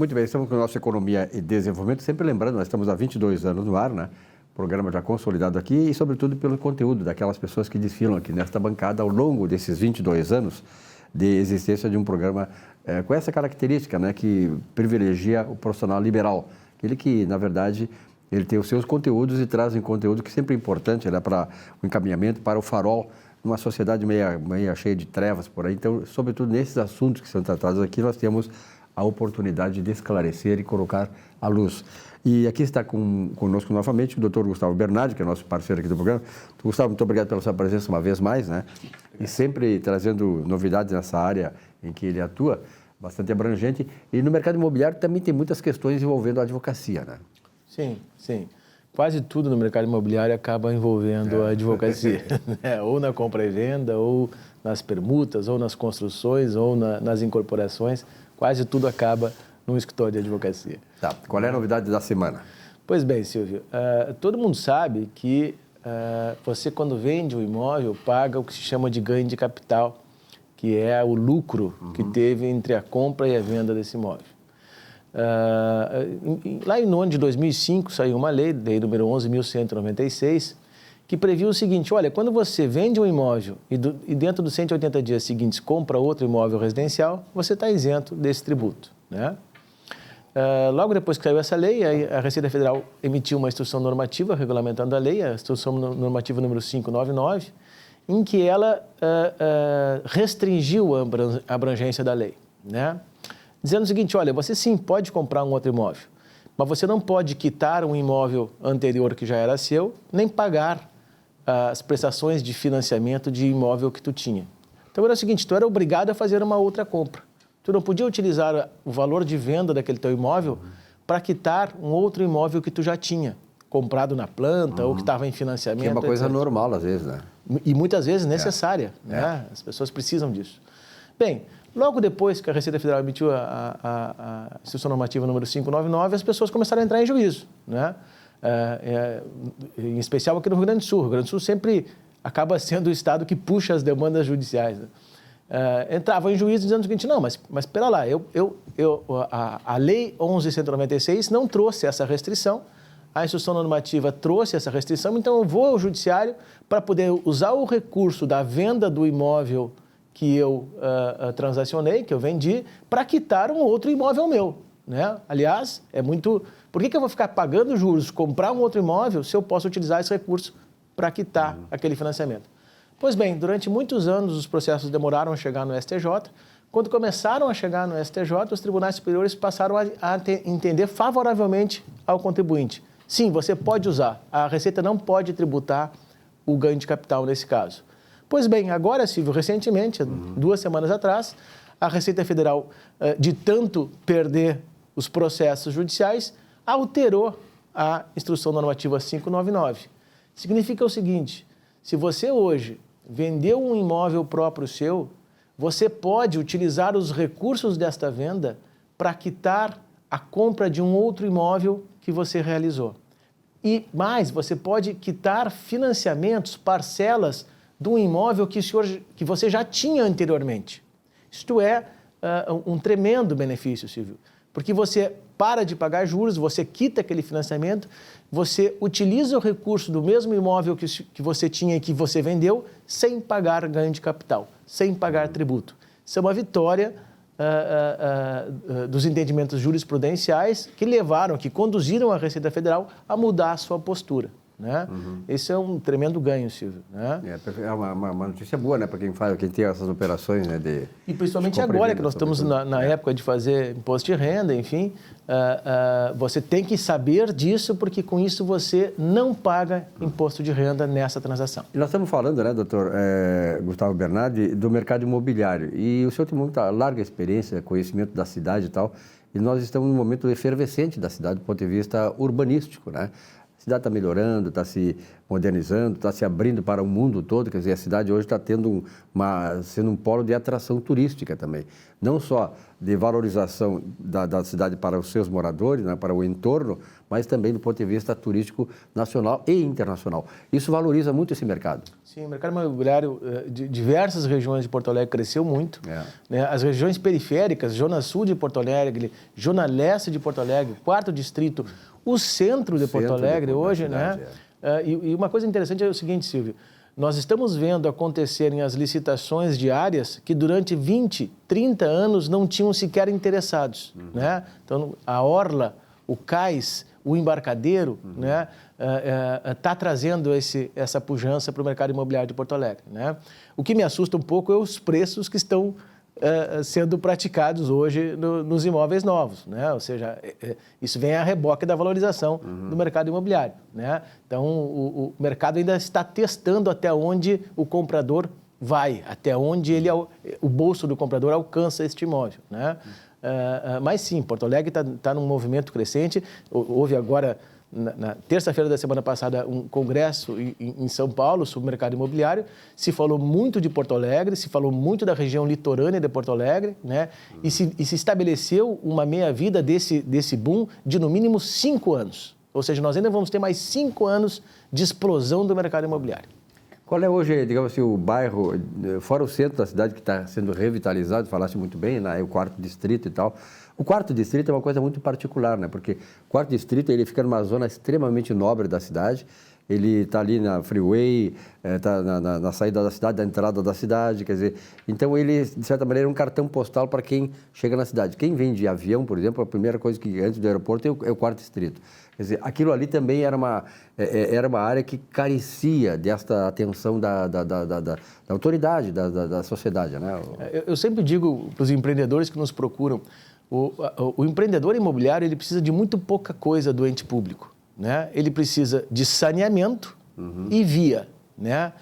Muito bem, estamos com a nossa Economia e Desenvolvimento, sempre lembrando, nós estamos há 22 anos no ar, né? Programa já consolidado aqui e, sobretudo, pelo conteúdo daquelas pessoas que desfilam aqui nesta bancada ao longo desses 22 anos de existência de um programa com essa característica, né? Que privilegia o profissional liberal, aquele que, na verdade, ele tem os seus conteúdos e traz um conteúdo que sempre é importante, né? Para o encaminhamento, para o farol, numa sociedade meia cheia de trevas por aí. Então, sobretudo nesses assuntos que são tratados aqui, nós temos a oportunidade de esclarecer e colocar à luz. E aqui está conosco novamente o Dr. Gustavo Bernardi, que é nosso parceiro aqui do programa. Gustavo, muito obrigado pela sua presença uma vez mais, né? E sempre trazendo novidades nessa área em que ele atua, bastante abrangente. E no mercado imobiliário também tem muitas questões envolvendo a advocacia, né? Sim, sim. Quase tudo no mercado imobiliário acaba envolvendo a advocacia, né? Ou na compra e venda, ou nas permutas, ou nas construções, ou nas incorporações. Quase tudo acaba num escritório de advocacia. Tá. Qual é a novidade da semana? Pois bem, Silvio, todo mundo sabe que você, quando vende um imóvel, paga o que se chama de ganho de capital, que é o lucro que teve entre a compra e a venda desse imóvel. Lá no ano de 2005, saiu uma lei número 11.196, que previu o seguinte: olha, quando você vende um imóvel e dentro dos 180 dias seguintes compra outro imóvel residencial, você está isento desse tributo, né? Logo depois que saiu essa lei, a Receita Federal emitiu uma instrução normativa regulamentando a lei, a instrução normativa número 599, em que ela restringiu a abrangência da lei, né? Dizendo o seguinte: olha, você sim pode comprar um outro imóvel, mas você não pode quitar um imóvel anterior que já era seu, nem pagar as prestações de financiamento de imóvel que tu tinha. Então era o seguinte: tu era obrigado a fazer uma outra compra. Tu não podia utilizar o valor de venda daquele teu imóvel para quitar um outro imóvel que tu já tinha comprado na planta ou que estava em financiamento. Que é uma coisa etc. normal, às vezes, né? E muitas vezes necessária, né? As pessoas precisam disso. Bem, logo depois que a Receita Federal emitiu a instrução normativa número 599, as pessoas começaram a entrar em juízo, né? Em especial aqui no Rio Grande do Sul. O Rio Grande do Sul sempre acaba sendo o estado que puxa as demandas judiciais, né? Entrava em juízo dizendo o seguinte: não, mas espera lá, a Lei 11.196 não trouxe essa restrição, a instrução normativa trouxe essa restrição, então eu vou ao judiciário para poder usar o recurso da venda do imóvel que eu transacionei, que eu vendi, para quitar um outro imóvel meu, né? Aliás, por que eu vou ficar pagando juros, comprar um outro imóvel, se eu posso utilizar esse recurso para quitar aquele financiamento? Pois bem, durante muitos anos os processos demoraram a chegar no STJ. Quando começaram a chegar no STJ, os tribunais superiores passaram a entender favoravelmente ao contribuinte. Sim, você pode usar, a Receita não pode tributar o ganho de capital nesse caso. Pois bem, agora, Silvio, recentemente, 2 semanas atrás, a Receita Federal, de tanto perder os processos judiciais, alterou a instrução normativa 599. Significa o seguinte: se você hoje vendeu um imóvel próprio seu, você pode utilizar os recursos desta venda para quitar a compra de um outro imóvel que você realizou. E mais, você pode quitar financiamentos, parcelas de um imóvel que você já tinha anteriormente. Isto é um tremendo benefício, Silvio, porque você para de pagar juros, você quita aquele financiamento, você utiliza o recurso do mesmo imóvel que você tinha e que você vendeu sem pagar ganho de capital, sem pagar tributo. Isso é uma vitória dos entendimentos jurisprudenciais que conduziram a Receita Federal a mudar a sua postura, né? Esse é um tremendo ganho, Silvio, né? É uma notícia boa, né, para quem tem essas operações, né, e principalmente agora que nós estamos na época de fazer imposto de renda, enfim, você tem que saber disso, porque com isso você não paga imposto de renda nessa transação. E nós estamos falando, né, doutor Gustavo Bernardi, do mercado imobiliário, e o senhor tem muita larga experiência, conhecimento da cidade e tal, e nós estamos num momento efervescente da cidade do ponto de vista urbanístico, né? A cidade está melhorando, está se modernizando, está se abrindo para o mundo todo, quer dizer, a cidade hoje está sendo um polo de atração turística também, não só de valorização da cidade para os seus moradores, né, para o entorno, mas também do ponto de vista turístico nacional e internacional. Isso valoriza muito esse mercado. Sim, o mercado imobiliário de diversas regiões de Porto Alegre cresceu muito. Né? As regiões periféricas, Zona Sul de Porto Alegre, Zona Leste de Porto Alegre, 4º Distrito, o centro de Porto Alegre hoje, né? E uma coisa interessante é o seguinte, Silvio, nós estamos vendo acontecerem as licitações de áreas que durante 20, 30 anos não tinham sequer interessados, né? Então, a Orla, o Cais, o Embarcadeiro, né, está trazendo essa pujança para o mercado imobiliário de Porto Alegre, né? O que me assusta um pouco é os preços que estão sendo praticados hoje nos imóveis novos, né? Ou seja, isso vem a reboque da valorização do mercado imobiliário, né? Então, o mercado ainda está testando até onde o comprador vai, até onde o bolso do comprador alcança este imóvel, né? Mas sim, Porto Alegre está num movimento crescente. Houve agora, na terça-feira da semana passada, um congresso em São Paulo sobre o mercado imobiliário. Se falou muito de Porto Alegre, se falou muito da região litorânea de Porto Alegre, né? E se estabeleceu uma meia-vida desse boom de, no mínimo, 5 anos. Ou seja, nós ainda vamos ter mais 5 anos de explosão do mercado imobiliário. Qual é hoje, digamos assim, o bairro, fora o centro da cidade que está sendo revitalizado, falaste muito bem, né? O 4º Distrito e tal. O 4º Distrito é uma coisa muito particular, né? Porque o 4º Distrito ele fica numa zona extremamente nobre da cidade. Ele está ali na freeway, está na saída da cidade, da entrada da cidade, quer dizer... Então, ele, de certa maneira, é um cartão postal para quem chega na cidade. Quem vem de avião, por exemplo, a primeira coisa que antes do aeroporto é o 4º Distrito. Quer dizer, aquilo ali também era uma área que carecia desta atenção da autoridade, da sociedade, né? Eu sempre digo para os empreendedores que nos procuram, o empreendedor imobiliário ele precisa de muito pouca coisa do ente público, né? Ele precisa de saneamento e via, né?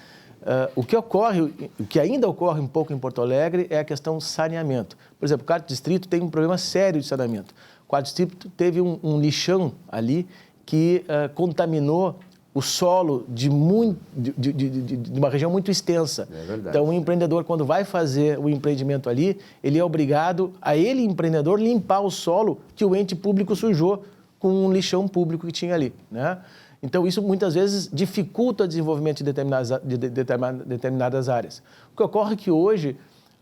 O que ainda ocorre um pouco em Porto Alegre é a questão saneamento. Por exemplo, o 4º Distrito tem um problema sério de saneamento. O 4º Distrito teve um lixão ali que contaminou o solo de uma região muito extensa. É verdade. Então, o empreendedor, quando vai fazer o empreendimento ali, ele é obrigado empreendedor, limpar o solo que o ente público sujou com um lixão público que tinha ali, né? Então, isso muitas vezes dificulta o desenvolvimento de determinadas áreas. O que ocorre é que hoje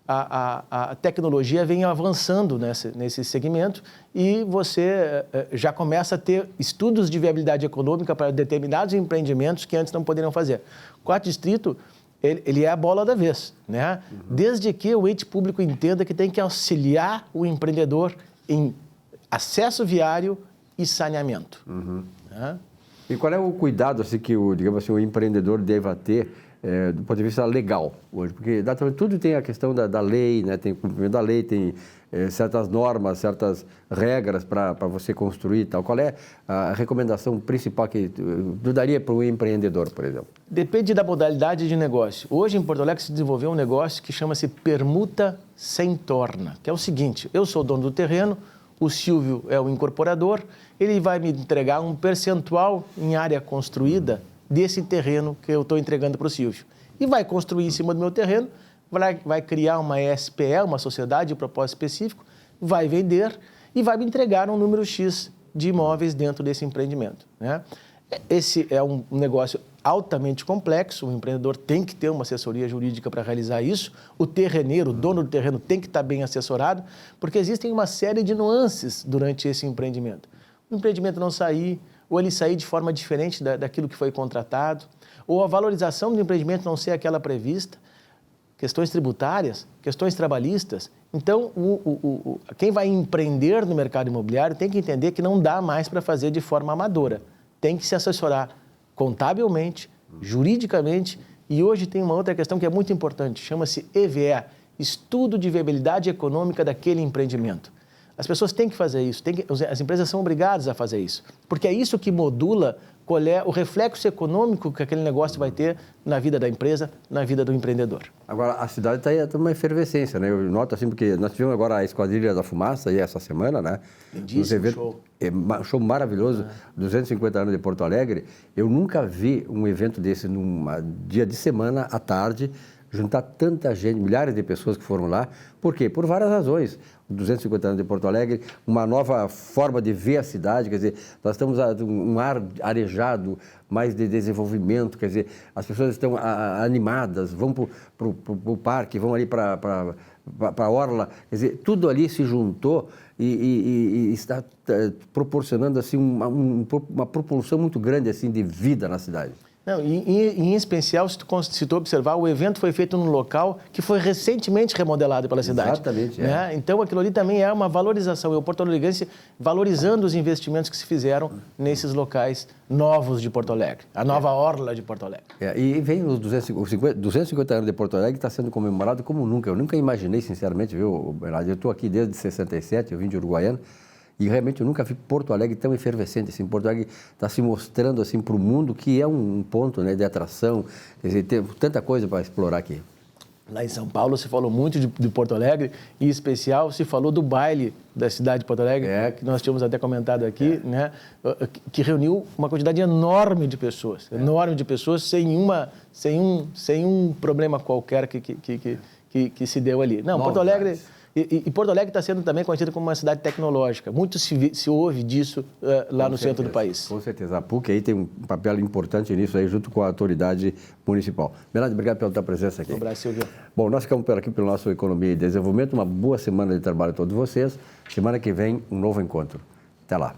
a tecnologia vem avançando nesse segmento e você já começa a ter estudos de viabilidade econômica para determinados empreendimentos que antes não poderiam fazer. O 4º Distrito, ele é a bola da vez, né? Desde que o ente público entenda que tem que auxiliar o empreendedor em acesso viário e saneamento. Né? E qual é o cuidado assim, que o empreendedor deva ter do ponto de vista legal hoje? Porque tudo tem a questão da lei, né? Tem o cumprimento da lei, tem certas normas, certas regras para você construir e tal. Qual é a recomendação principal que tu daria para o empreendedor, por exemplo? Depende da modalidade de negócio. Hoje, em Porto Alegre, se desenvolveu um negócio que chama-se permuta sem torna, que é o seguinte: eu sou dono do terreno, o Silvio é o incorporador, ele vai me entregar um percentual em área construída desse terreno que eu estou entregando para o Silvio. E vai construir em cima do meu terreno, vai criar uma SPE, uma sociedade de propósito específico, vai vender e vai me entregar um número X de imóveis dentro desse empreendimento, né? Esse é um negócio altamente complexo, o empreendedor tem que ter uma assessoria jurídica para realizar isso, o terreneiro, o dono do terreno tem que estar bem assessorado, porque existem uma série de nuances durante esse empreendimento. O empreendimento não sair, ou ele sair de forma diferente daquilo que foi contratado, ou a valorização do empreendimento não ser aquela prevista, questões tributárias, questões trabalhistas. Então, quem vai empreender no mercado imobiliário tem que entender que não dá mais para fazer de forma amadora. Tem que se assessorar contabilmente, juridicamente, e hoje tem uma outra questão que é muito importante, chama-se EVE, Estudo de Viabilidade Econômica daquele empreendimento. As pessoas têm que fazer isso, as empresas são obrigadas a fazer isso, porque é isso que modula qual é o reflexo econômico que aquele negócio vai ter na vida da empresa, na vida do empreendedor. Agora, a cidade está uma efervescência, né? Eu noto assim, porque nós tivemos agora a Esquadrilha da Fumaça aí essa semana, né? Lindíssimo show. Show maravilhoso, 250 anos de Porto Alegre. Eu nunca vi um evento desse num dia de semana, à tarde, juntar tanta gente, milhares de pessoas que foram lá. Por quê? Por várias razões. 250 anos de Porto Alegre, uma nova forma de ver a cidade, quer dizer, nós estamos um ar arejado, mais de desenvolvimento, quer dizer, as pessoas estão animadas, vão para o parque, vão ali para a orla, quer dizer, tudo ali se juntou e está proporcionando assim uma propulsão muito grande assim de vida na cidade. Não, em especial, se tu observar, o evento foi feito num local que foi recentemente remodelado pela cidade. Exatamente. Né? Então, aquilo ali também é uma valorização. E o Porto Alegrense valorizando os investimentos que se fizeram nesses locais novos de Porto Alegre. A nova orla de Porto Alegre. E vem os 250 anos de Porto Alegre, está sendo comemorado como nunca. Eu nunca imaginei, sinceramente, viu, Bernardo? Eu estou aqui desde 67, eu vim de Uruguaiana. E realmente eu nunca vi Porto Alegre tão efervescente. Assim, Porto Alegre está se mostrando assim, para o mundo que é um ponto, né, de atração. Quer dizer, tem tanta coisa para explorar aqui. Lá em São Paulo se falou muito de Porto Alegre, e em especial se falou do baile da cidade de Porto Alegre, que nós tínhamos até comentado aqui, né, que reuniu uma quantidade enorme de pessoas, sem um problema qualquer que se deu ali. Não, Porto Alegre... E Porto Alegre está sendo também conhecida como uma cidade tecnológica. Muito se ouve disso lá no centro do país. Com certeza. A PUC aí tem um papel importante nisso aí, junto com a autoridade municipal. Bernardo, obrigado pela tua presença aqui. Um abraço, Silvio. Bom, nós ficamos por aqui pelo nosso Economia e Desenvolvimento. Uma boa semana de trabalho a todos vocês. Semana que vem, um novo encontro. Até lá.